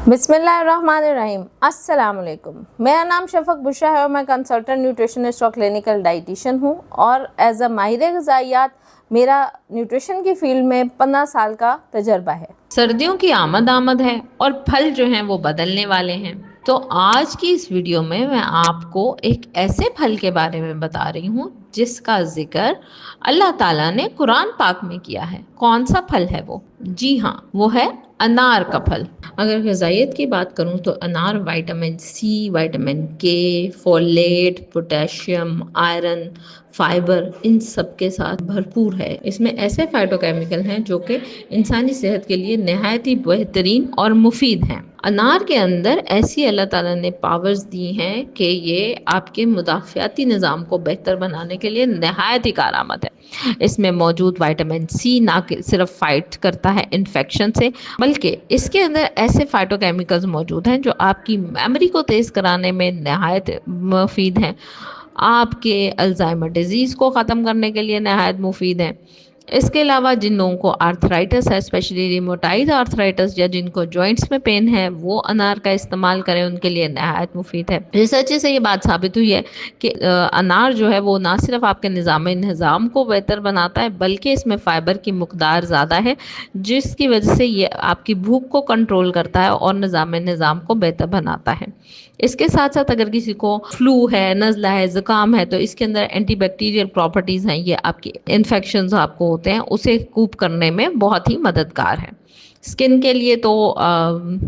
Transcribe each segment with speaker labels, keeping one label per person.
Speaker 1: बिस्मिल्लाहिर्रहमानिर्रहीम। अस्सलाम वालेकुम। मेरा नाम शफक बुशरा है और मैं कंसल्टेंट न्यूट्रिशनिस्ट और क्लिनिकल डाइटिशियन हूँ और एज अ माहिर ग़िज़ाइयात मेरा न्यूट्रिशन की फील्ड में 15 साल का तजर्बा है।
Speaker 2: सर्दियों की आमद है और फल जो हैं वो बदलने वाले हैं। तो आज की इस वीडियो में मैं आपको एक ऐसे फल के बारे में बता रही हूँ जिसका जिक्र अल्लाह ताला ने कुरान पाक में किया है। कौन सा फल है वो? जी हाँ, वो है अनार का फल। अगर ग़िज़ाइयत की बात करूँ तो अनार विटामिन सी, विटामिन के, folate, potassium, iron, fibre in सब के साथ भरपूर है। इसमें ऐसे फाइटोकेमिकल हैं जो कि इंसानी सेहत के लिए नहायत ही बेहतरीन और मुफीद हैं। अनार के अंदर ऐसी अल्लाह ताला ने पावर्स दी हैं कि ये आपके मुदाफ़ियाती निज़ाम को बेहतर बनाने के लिए नहायत ही कारआमद है। इसमें मौजूद विटामिन सी ना कि सिर्फ फाइट करता है इन्फेक्शन से, बल्कि इसके अंदर ऐसे फाइटोकेमिकल्स मौजूद हैं जो आपकी मेमोरी को तेज़ कराने में नहायत मुफीद हैं, आपके अल्जाइमर डिजीज़ को ख़त्म करने के लिए नहायत मुफीद हैं। इसके अलावा जिन लोगों को आर्थराइटिस है, स्पेशली रिमोटाइड आर्थराइटिस, या जिनको जॉइंट्स में पेन है, वो अनार का इस्तेमाल करें, उनके लिए नहायत मुफीद है। रिसर्च से ये बात साबित हुई है कि अनार जो है वो ना सिर्फ आपके निज़ाम को बेहतर बनाता है, बल्कि इसमें फ़ाइबर की मकदार ज़्यादा है, जिसकी वजह से ये आपकी भूख को कंट्रोल करता है और निज़ाम को बेहतर बनाता है। इसके साथ साथ अगर किसी को फ्लू है, नज़ला है, ज़ुकाम है, तो इसके अंदर एंटीबैक्टीरियल प्रॉपर्टीज़ हैं। ये आपकी इन्फेक्शंस आपको होते हैं उसे कूप करने में बहुत ही मददगार है। स्किन के लिए तो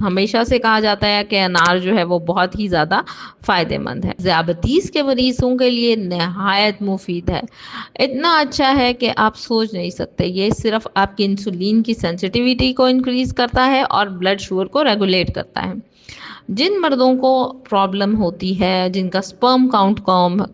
Speaker 2: हमेशा से कहा जाता है कि अनार जो है वो बहुत ही ज़्यादा फ़ायदेमंद है। ज़ियाबतीस के मरीज़ों के लिए नहायत मुफीद है। इतना अच्छा है कि आप सोच नहीं सकते। ये सिर्फ आपकी इंसुलिन की सेंसिटिविटी को इंक्रीज़ करता है और ब्लड शुगर को रेगुलेट करता है। जिन मर्दों को प्रॉब्लम होती है, जिनका स्पर्म काउंट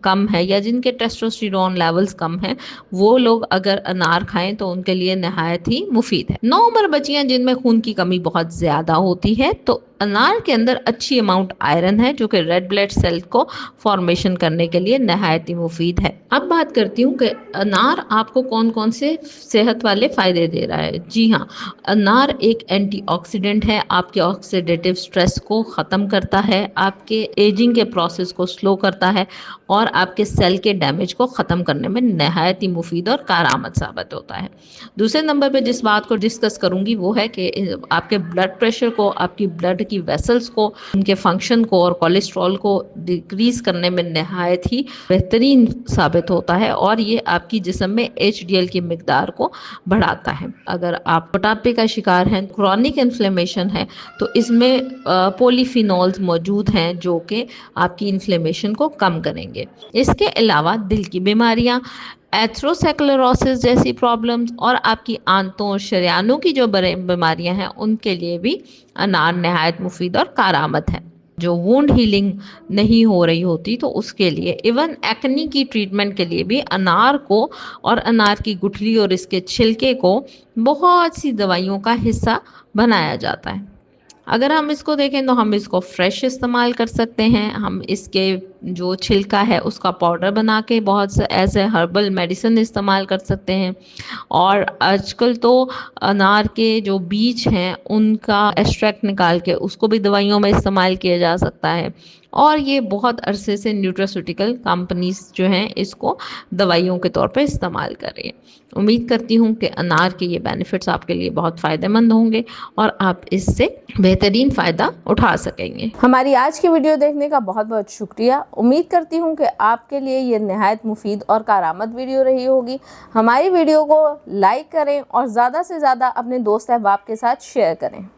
Speaker 2: कम है या जिनके टेस्टोस्टेरोन लेवल्स कम हैं, वो लोग अगर अनार खाएं तो उनके लिए नहायत ही मुफीद है। 9 उम्र बच्चियां जिनमें खून की कमी बहुत ज़्यादा होती है, तो अनार के अंदर अच्छी अमाउंट आयरन है जो कि रेड ब्लड सेल को फॉर्मेशन करने के लिए नहायत ही मुफीद है। अब बात करती हूँ कि अनार आपको कौन कौन से सेहत वाले फ़ायदे दे रहा है। जी हाँ, अनार एक एंटीऑक्सीडेंट है, आपके ऑक्सीडेटिव स्ट्रेस को ख़त्म करता है, आपके एजिंग के प्रोसेस को स्लो करता है और आपके सेल के डैमेज को ख़त्म करने में नहायत ही मुफीद और कारआमद साबित होता है। दूसरे नंबर पे जिस बात को डिस्कस करूँगी वो है कि आपके ब्लड प्रेशर को, आपकी ब्लड की वेसल्स को, उनके फंक्शन को और कोलेस्ट्रॉल को डिक्रीज़ करने में नहायत ही बेहतरीन साबित होता है और ये आपकी जिस्म में HDL की मिकदार को बढ़ाता है। अगर आप मोटापे का शिकार हैं, क्रॉनिक इन्फ्लेमेशन है, तो इसमें पॉलीफिनॉल्स मौजूद हैं जो कि आपकी इन्फ्लेमेशन को कम करेंगे। इसके अलावा दिल की बीमारियां, एथरोस्क्लेरोसिस जैसी प्रॉब्लम्स और आपकी आंतों और शरेयानों की जो बीमारियां हैं, उनके लिए भी अनार नहायत मुफीद और कारआमद है। जो वुंड हीलिंग नहीं हो रही होती तो उसके लिए, इवन एक्नी की ट्रीटमेंट के लिए भी अनार को और अनार की गुठली और इसके छिलके को बहुत सी दवाइयों का हिस्सा बनाया जाता है। अगर हम इसको देखें तो हम इसको फ्रेश इस्तेमाल कर सकते हैं। हम इसके जो छिलका है उसका पाउडर बना के बहुत से एज ए हर्बल मेडिसिन इस्तेमाल कर सकते हैं। और आजकल तो अनार के जो बीज हैं उनका एक्सट्रैक्ट निकाल के उसको भी दवाइयों में इस्तेमाल किया जा सकता है। और ये बहुत अरसे से न्यूट्रास्यूटिकल कंपनीज जो हैं इसको दवाइयों के तौर पे इस्तेमाल कर रही हैं। उम्मीद करती हूँ कि अनार के ये बेनिफिट्स आपके लिए बहुत फ़ायदेमंद होंगे और आप इससे बेहतरीन फ़ायदा उठा सकेंगे।
Speaker 1: हमारी आज की वीडियो देखने का बहुत बहुत शुक्रिया। उम्मीद करती हूँ कि आपके लिए ये नहायत मुफीद और कारआमद वीडियो रही होगी। हमारी वीडियो को लाइक करें और ज़्यादा से ज़्यादा अपने दोस्त अहबाब के साथ शेयर करें।